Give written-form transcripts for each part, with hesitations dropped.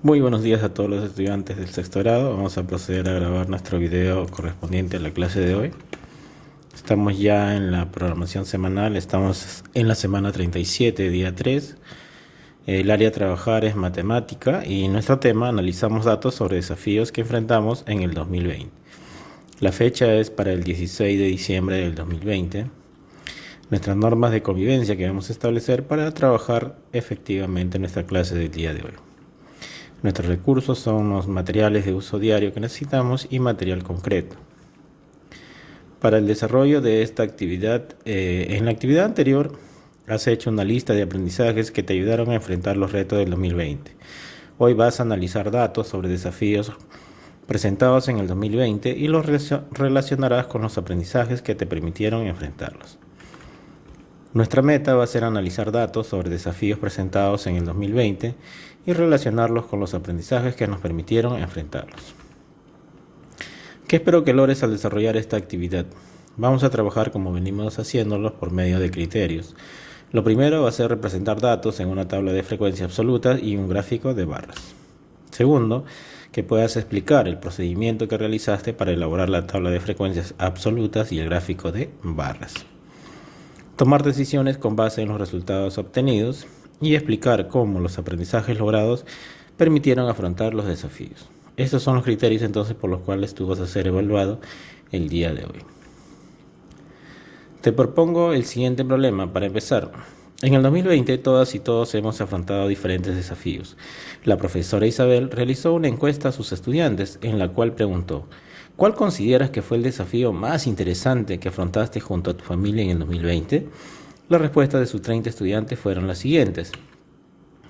Muy buenos días a todos los estudiantes del sexto grado. Vamos a proceder a grabar nuestro video correspondiente a la clase de hoy. Estamos ya en la programación semanal, estamos en la semana 37, día 3. El área a trabajar es matemática y nuestro tema analizamos datos sobre desafíos que enfrentamos en el 2020. La fecha es para el 16 de diciembre del 2020. Nuestras normas de convivencia que vamos a establecer para trabajar efectivamente en nuestra clase del día de hoy. Nuestros recursos son los materiales de uso diario que necesitamos y material concreto. Para el desarrollo de esta actividad, en la actividad anterior has hecho una lista de aprendizajes que te ayudaron a enfrentar los retos del 2020. Hoy vas a analizar datos sobre desafíos presentados en el 2020 y los relacionarás con los aprendizajes que te permitieron enfrentarlos. Nuestra meta va a ser analizar datos sobre desafíos presentados en el 2020 y relacionarlos con los aprendizajes que nos permitieron enfrentarlos. ¿Qué espero que logres al desarrollar esta actividad? Vamos a trabajar como venimos haciéndolo por medio de criterios. Lo primero va a ser representar datos en una tabla de frecuencia absoluta y un gráfico de barras. Segundo, que puedas explicar el procedimiento que realizaste para elaborar la tabla de frecuencias absolutas y el gráfico de barras. Tomar decisiones con base en los resultados obtenidos y explicar cómo los aprendizajes logrados permitieron afrontar los desafíos. Estos son los criterios entonces por los cuales tú vas a ser evaluado el día de hoy. Te propongo el siguiente problema para empezar. En el 2020 todas y todos hemos afrontado diferentes desafíos. La profesora Isabel realizó una encuesta a sus estudiantes en la cual preguntó: ¿cuál consideras que fue el desafío más interesante que afrontaste junto a tu familia en el 2020? Las respuestas de sus 30 estudiantes fueron las siguientes.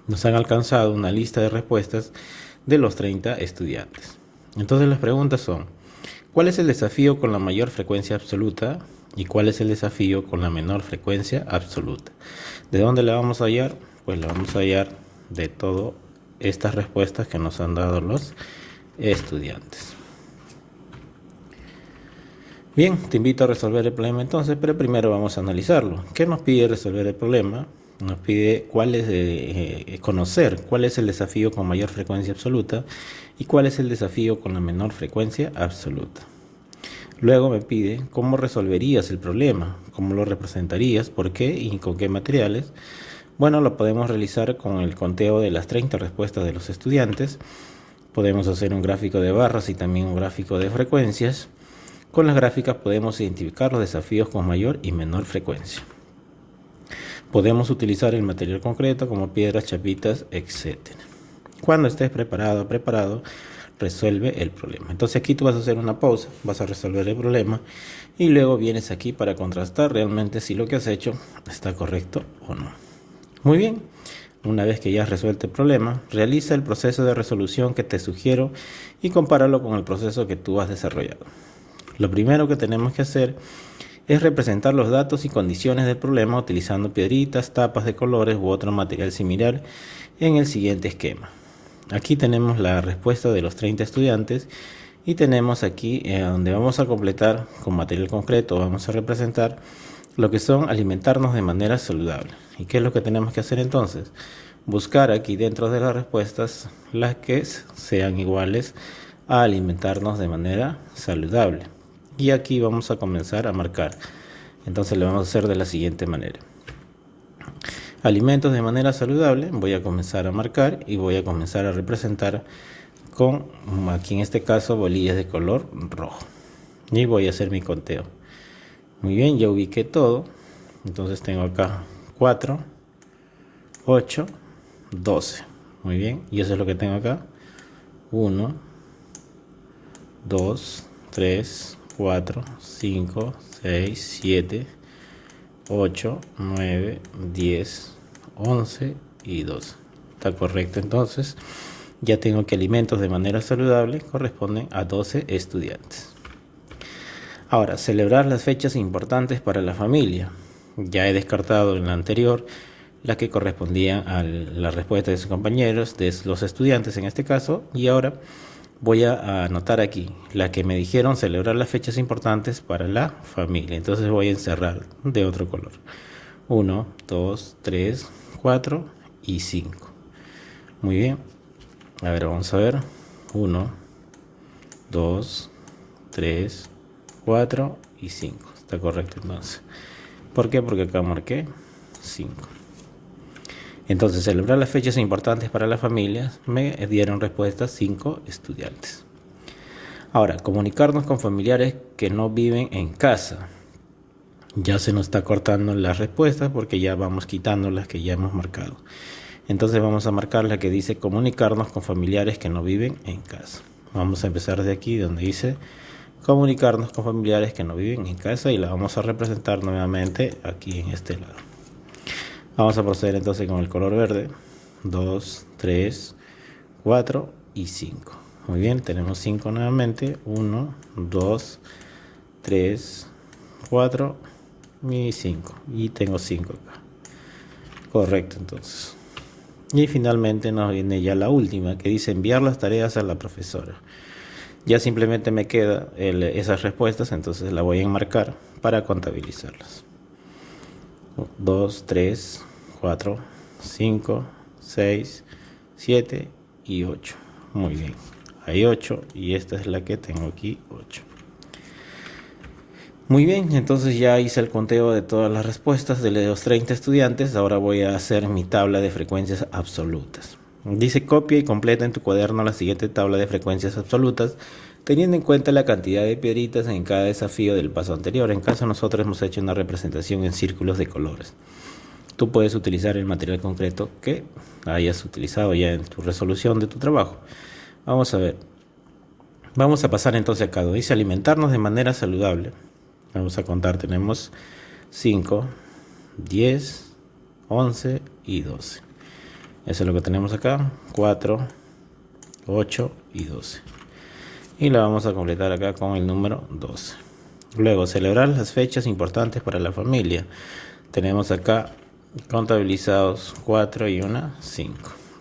Nos han alcanzado una lista de respuestas de los 30 estudiantes. Entonces las preguntas son: ¿cuál es el desafío con la mayor frecuencia absoluta? ¿Y cuál es el desafío con la menor frecuencia absoluta? ¿De dónde la vamos a hallar? Pues la vamos a hallar de todas estas respuestas que nos han dado los estudiantes. Bien, te invito a resolver el problema entonces, pero primero vamos a analizarlo. ¿Qué nos pide resolver el problema? Nos pide conocer cuál es el desafío con mayor frecuencia absoluta y cuál es el desafío con la menor frecuencia absoluta. Luego me pide cómo resolverías el problema, cómo lo representarías, por qué y con qué materiales. Bueno, lo podemos realizar con el conteo de las 30 respuestas de los estudiantes. Podemos hacer un gráfico de barras y también un gráfico de frecuencias. Con las gráficas podemos identificar los desafíos con mayor y menor frecuencia. Podemos utilizar el material concreto como piedras, chapitas, etc. Cuando estés preparado, resuelve el problema. Entonces aquí tú vas a hacer una pausa, vas a resolver el problema y luego vienes aquí para contrastar realmente si lo que has hecho está correcto o no. Muy bien, una vez que ya has resuelto el problema, realiza el proceso de resolución que te sugiero y compáralo con el proceso que tú has desarrollado. Lo primero que tenemos que hacer es representar los datos y condiciones del problema utilizando piedritas, tapas de colores u otro material similar en el siguiente esquema. Aquí tenemos la respuesta de los 30 estudiantes y tenemos aquí donde vamos a completar con material concreto, vamos a representar lo que son alimentarnos de manera saludable. ¿Y qué es lo que tenemos que hacer entonces? Buscar aquí dentro de las respuestas las que sean iguales a alimentarnos de manera saludable. Y aquí vamos a comenzar a marcar. Entonces lo vamos a hacer de la siguiente manera. Alimentos de manera saludable, voy a comenzar a marcar y voy a comenzar a representar con, aquí en este caso, bolillas de color rojo. Y voy a hacer mi conteo. Muy bien, ya ubiqué todo. Entonces tengo acá 4, 8, 12. Muy bien, y eso es lo que tengo acá. 1, 2, 3, 4, 5, 6, 7, 8, 9, 10, 11 y 12. Está correcto, entonces ya tengo que alimentos de manera saludable corresponden a 12 estudiantes. Ahora, celebrar las fechas importantes para la familia. Ya he descartado en la anterior las que correspondían a la respuesta de sus compañeros, de los estudiantes en este caso, y ahora voy a anotar aquí la que me dijeron celebrar las fechas importantes para la familia. Entonces voy a encerrar de otro color. 1, 2, 3, 4 y 5. Muy bien. A ver, vamos a ver. 1, 2, 3, 4 y 5. Está correcto entonces. ¿Por qué? Porque acá marqué 5. Entonces, celebrar las fechas importantes para las familias, me dieron respuestas 5 estudiantes. Ahora, comunicarnos con familiares que no viven en casa. Ya se nos está cortando las respuestas porque ya vamos quitando las que ya hemos marcado. Entonces vamos a marcar la que dice comunicarnos con familiares que no viven en casa. Vamos a empezar de aquí donde dice comunicarnos con familiares que no viven en casa y la vamos a representar nuevamente aquí en este lado. Vamos a proceder entonces con el color verde. 2, 3, 4 y 5. Muy bien, tenemos 5 nuevamente. 1, 2, 3, 4 y 5. Y tengo 5 acá. Correcto, entonces. Y finalmente nos viene ya la última, que dice enviar las tareas a la profesora. Ya simplemente me queda esas respuestas, entonces la voy a enmarcar para contabilizarlas. 2, 3, 4, 5, 6, 7 y 8. Muy bien. Hay 8 y esta es la que tengo aquí, 8. Muy bien, entonces ya hice el conteo de todas las respuestas de los 30 estudiantes. Ahora voy a hacer mi tabla de frecuencias absolutas. Dice copia y completa en tu cuaderno la siguiente tabla de frecuencias absolutas, teniendo en cuenta la cantidad de piedritas en cada desafío del paso anterior. En caso nosotros hemos hecho una representación en círculos de colores. Tú puedes utilizar el material concreto que hayas utilizado ya en tu resolución de tu trabajo. Vamos a ver. Vamos a pasar entonces acá. Dice alimentarnos de manera saludable. Vamos a contar, tenemos 5, 10, 11 y 12. Eso es lo que tenemos acá, 4, 8 y 12. Y la vamos a completar acá con el número 12. Luego, celebrar las fechas importantes para la familia. Tenemos acá contabilizados 4 y 1, 5.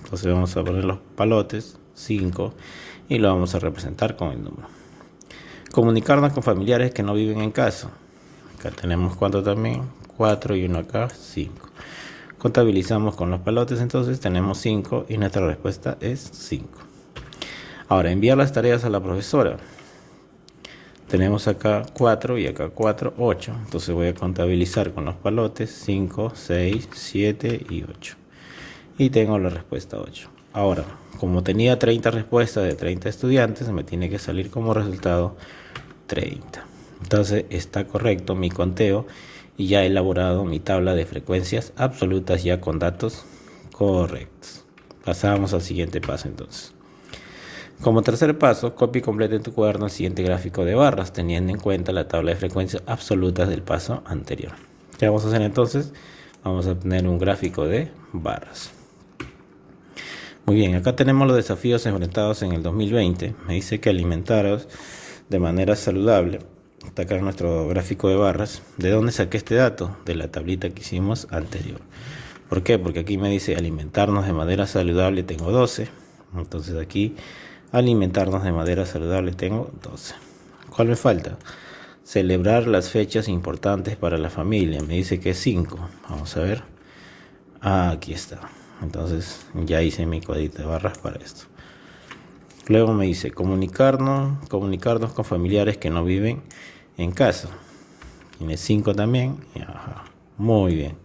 Entonces vamos a poner los palotes, 5, y lo vamos a representar con el número. Comunicarnos con familiares que no viven en casa. Acá tenemos 4 también, 4 y 1 acá, 5. Contabilizamos con los palotes, entonces tenemos 5 y nuestra respuesta es 5. Ahora, enviar las tareas a la profesora. Tenemos acá 4 y acá 4, 8. Entonces voy a contabilizar con los palotes 5, 6, 7 y 8. Y tengo la respuesta 8. Ahora, como tenía 30 respuestas de 30 estudiantes, me tiene que salir como resultado 30. Entonces está correcto mi conteo y ya he elaborado mi tabla de frecuencias absolutas ya con datos correctos. Pasamos al siguiente paso entonces. Como tercer paso, copia y completa en tu cuaderno el siguiente gráfico de barras, teniendo en cuenta la tabla de frecuencias absolutas del paso anterior. ¿Qué vamos a hacer entonces? Vamos a tener un gráfico de barras. Muy bien, acá tenemos los desafíos enfrentados en el 2020. Me dice que alimentaros de manera saludable. Está acá nuestro gráfico de barras. ¿De dónde saqué este dato? De la tablita que hicimos anterior. ¿Por qué? Porque aquí me dice alimentarnos de manera saludable, tengo 12. Entonces aquí alimentarnos de manera saludable tengo 12. ¿Cuál me falta? Celebrar las fechas importantes para la familia. Me dice que es 5. Vamos a ver. Aquí está. Entonces ya hice mi cuadrito de barras para esto. Luego me dice comunicarnos con familiares que no viven en casa. Tiene 5 también. Ajá. Muy bien.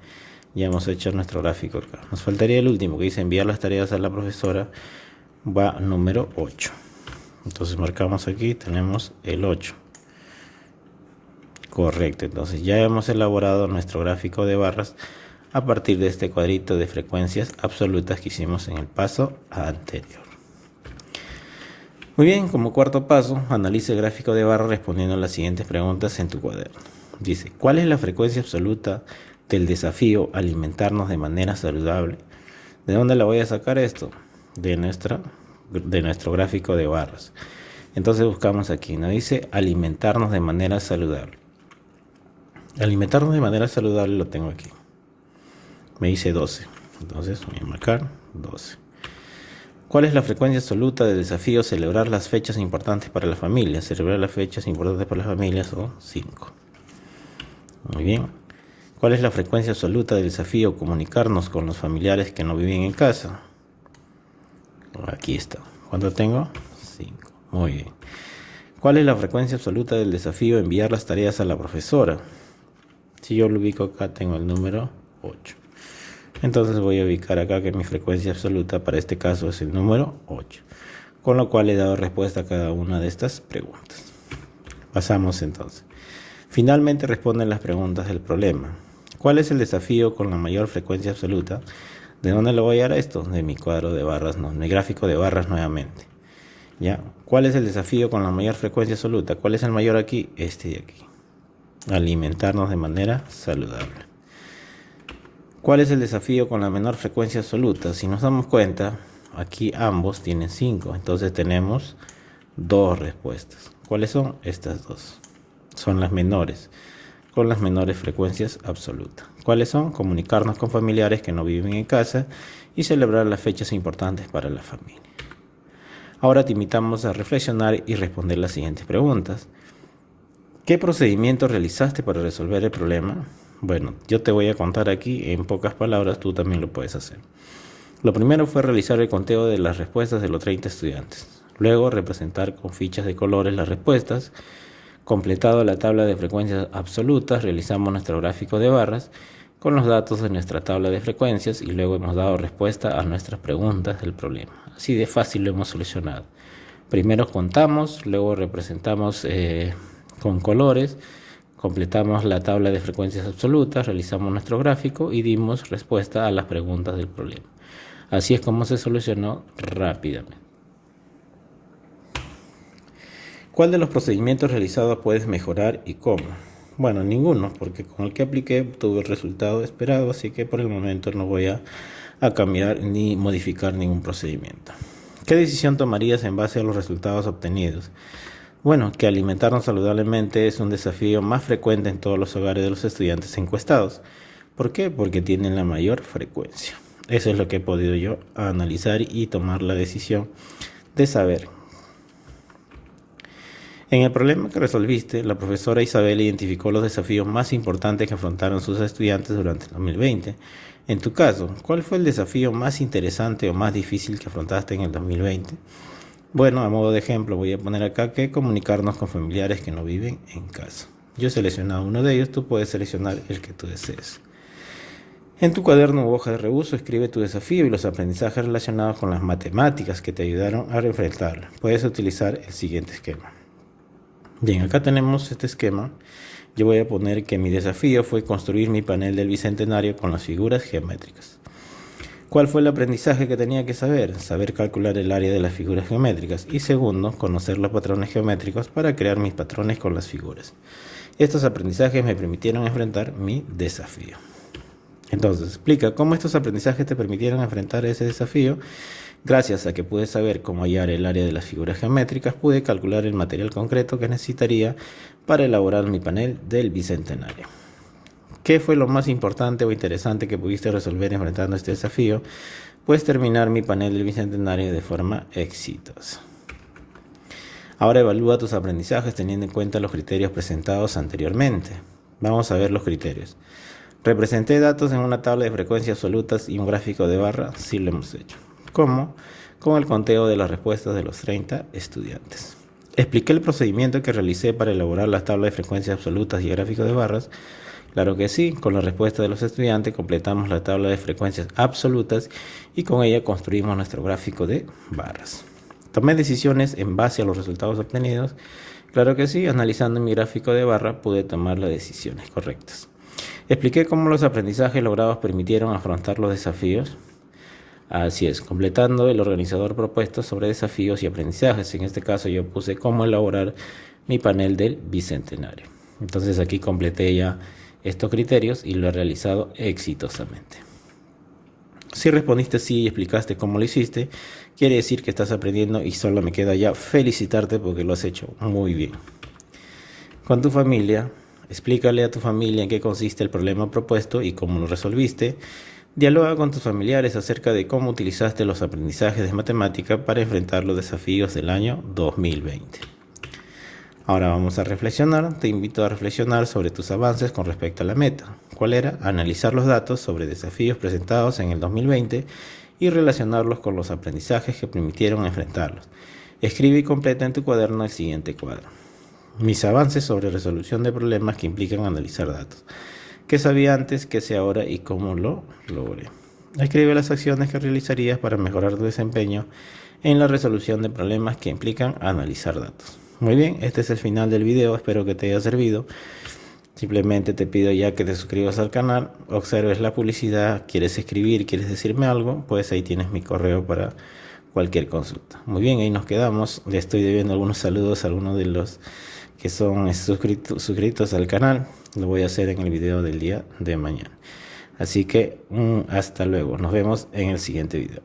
Ya hemos hecho nuestro gráfico acá. Nos faltaría el último que dice enviar las tareas a la profesora. Va número 8. Entonces marcamos aquí, tenemos el 8. Correcto. Entonces ya hemos elaborado nuestro gráfico de barras a partir de este cuadrito de frecuencias absolutas que hicimos en el paso anterior. Muy bien, como cuarto paso, analice el gráfico de barra respondiendo a las siguientes preguntas en tu cuaderno. Dice, ¿cuál es la frecuencia absoluta del desafío alimentarnos de manera saludable? ¿De dónde la voy a sacar esto? De nuestro gráfico de barras. Entonces buscamos aquí, nos dice alimentarnos de manera saludable. Alimentarnos de manera saludable lo tengo aquí. Me dice 12. Entonces voy a marcar 12. ¿Cuál es la frecuencia absoluta de desafío celebrar las fechas importantes para la familia? Celebrar las fechas importantes para las familias son 5. Muy bien. ¿Cuál es la frecuencia absoluta del desafío comunicarnos con los familiares que no viven en casa? Aquí está. ¿Cuánto tengo? 5. Muy bien. ¿Cuál es la frecuencia absoluta del desafío de enviar las tareas a la profesora? Si yo lo ubico acá, tengo el número 8. Entonces voy a ubicar acá que mi frecuencia absoluta para este caso es el número 8. Con lo cual he dado respuesta a cada una de estas preguntas. Pasamos entonces. Finalmente responden las preguntas del problema. ¿Cuál es el desafío con la mayor frecuencia absoluta? ¿De dónde lo voy a dar esto? De mi cuadro de barras, no, mi gráfico de barras nuevamente. ¿Ya? ¿Cuál es el desafío con la mayor frecuencia absoluta? ¿Cuál es el mayor aquí? Este de aquí. Alimentarnos de manera saludable. ¿Cuál es el desafío con la menor frecuencia absoluta? Si nos damos cuenta, aquí ambos tienen 5, entonces tenemos 2 respuestas. ¿Cuáles son? Estas dos. Son las menores, con las menores frecuencias absolutas. ¿Cuáles son? Comunicarnos con familiares que no viven en casa y celebrar las fechas importantes para la familia. Ahora te invitamos a reflexionar y responder las siguientes preguntas. ¿Qué procedimiento realizaste para resolver el problema? Bueno, yo te voy a contar aquí en pocas palabras, tú también lo puedes hacer. Lo primero fue realizar el conteo de las respuestas de los 30 estudiantes. Luego, representar con fichas de colores las respuestas. Completado la tabla de frecuencias absolutas, realizamos nuestro gráfico de barras con los datos de nuestra tabla de frecuencias y luego hemos dado respuesta a nuestras preguntas del problema. Así de fácil lo hemos solucionado. Primero contamos, luego representamos con colores, completamos la tabla de frecuencias absolutas, realizamos nuestro gráfico y dimos respuesta a las preguntas del problema. Así es como se solucionó rápidamente. ¿Cuál de los procedimientos realizados puedes mejorar y cómo? Bueno, ninguno, porque con el que apliqué tuve el resultado esperado, así que por el momento no voy a cambiar ni modificar ningún procedimiento. ¿Qué decisión tomarías en base a los resultados obtenidos? Bueno, que alimentarnos saludablemente es un desafío más frecuente en todos los hogares de los estudiantes encuestados. ¿Por qué? Porque tienen la mayor frecuencia. Eso es lo que he podido yo analizar y tomar la decisión de saber. En el problema que resolviste, la profesora Isabel identificó los desafíos más importantes que afrontaron sus estudiantes durante el 2020. En tu caso, ¿cuál fue el desafío más interesante o más difícil que afrontaste en el 2020? Bueno, a modo de ejemplo voy a poner acá que comunicarnos con familiares que no viven en casa. Yo he seleccionado uno de ellos, tú puedes seleccionar el que tú desees. En tu cuaderno u hoja de reuso escribe tu desafío y los aprendizajes relacionados con las matemáticas que te ayudaron a enfrentarlo. Puedes utilizar el siguiente esquema. Bien, acá tenemos este esquema. Yo voy a poner que mi desafío fue construir mi panel del Bicentenario con las figuras geométricas. ¿Cuál fue el aprendizaje que tenía que saber? Saber calcular el área de las figuras geométricas. Y segundo, conocer los patrones geométricos para crear mis patrones con las figuras. Estos aprendizajes me permitieron enfrentar mi desafío. Entonces, explica cómo estos aprendizajes te permitieron enfrentar ese desafío. Gracias a que pude saber cómo hallar el área de las figuras geométricas, pude calcular el material concreto que necesitaría para elaborar mi panel del Bicentenario. ¿Qué fue lo más importante o interesante que pudiste resolver enfrentando este desafío? Pues terminar mi panel del Bicentenario de forma exitosa. Ahora evalúa tus aprendizajes teniendo en cuenta los criterios presentados anteriormente. Vamos a ver los criterios. ¿Representé datos en una tabla de frecuencias absolutas y un gráfico de barra? Sí lo hemos hecho. ¿Cómo? Con el conteo de las respuestas de los 30 estudiantes. ¿Expliqué el procedimiento que realicé para elaborar las tablas de frecuencias absolutas y gráfico de barras? Claro que sí, con la respuesta de los estudiantes completamos la tabla de frecuencias absolutas y con ella construimos nuestro gráfico de barras. ¿Tomé decisiones en base a los resultados obtenidos? Claro que sí, analizando mi gráfico de barra pude tomar las decisiones correctas. ¿Expliqué cómo los aprendizajes logrados permitieron afrontar los desafíos? Así es, completando el organizador propuesto sobre desafíos y aprendizajes. En este caso yo puse cómo elaborar mi panel del Bicentenario. Entonces aquí completé ya estos criterios y lo he realizado exitosamente. Si respondiste sí y explicaste cómo lo hiciste, quiere decir que estás aprendiendo y solo me queda ya felicitarte porque lo has hecho muy bien. Con tu familia, explícale a tu familia en qué consiste el problema propuesto y cómo lo resolviste. Dialoga con tus familiares acerca de cómo utilizaste los aprendizajes de matemática para enfrentar los desafíos del año 2020. Ahora vamos a reflexionar. Te invito a reflexionar sobre tus avances con respecto a la meta. ¿Cuál era? Analizar los datos sobre desafíos presentados en el 2020 y relacionarlos con los aprendizajes que permitieron enfrentarlos. Escribe y completa en tu cuaderno el siguiente cuadro. Mis avances sobre resolución de problemas que implican analizar datos. ¿Qué sabía antes, qué sé ahora y cómo lo logré? Escribe las acciones que realizarías para mejorar tu desempeño en la resolución de problemas que implican analizar datos. Muy bien, este es el final del video, espero que te haya servido. Simplemente te pido ya que te suscribas al canal, observes la publicidad, quieres escribir, quieres decirme algo, pues ahí tienes mi correo para cualquier consulta. Muy bien, ahí nos quedamos. Le estoy debiendo algunos saludos a algunos de los que son suscritos al canal. Lo voy a hacer en el video del día de mañana. Así que hasta luego. Nos vemos en el siguiente video.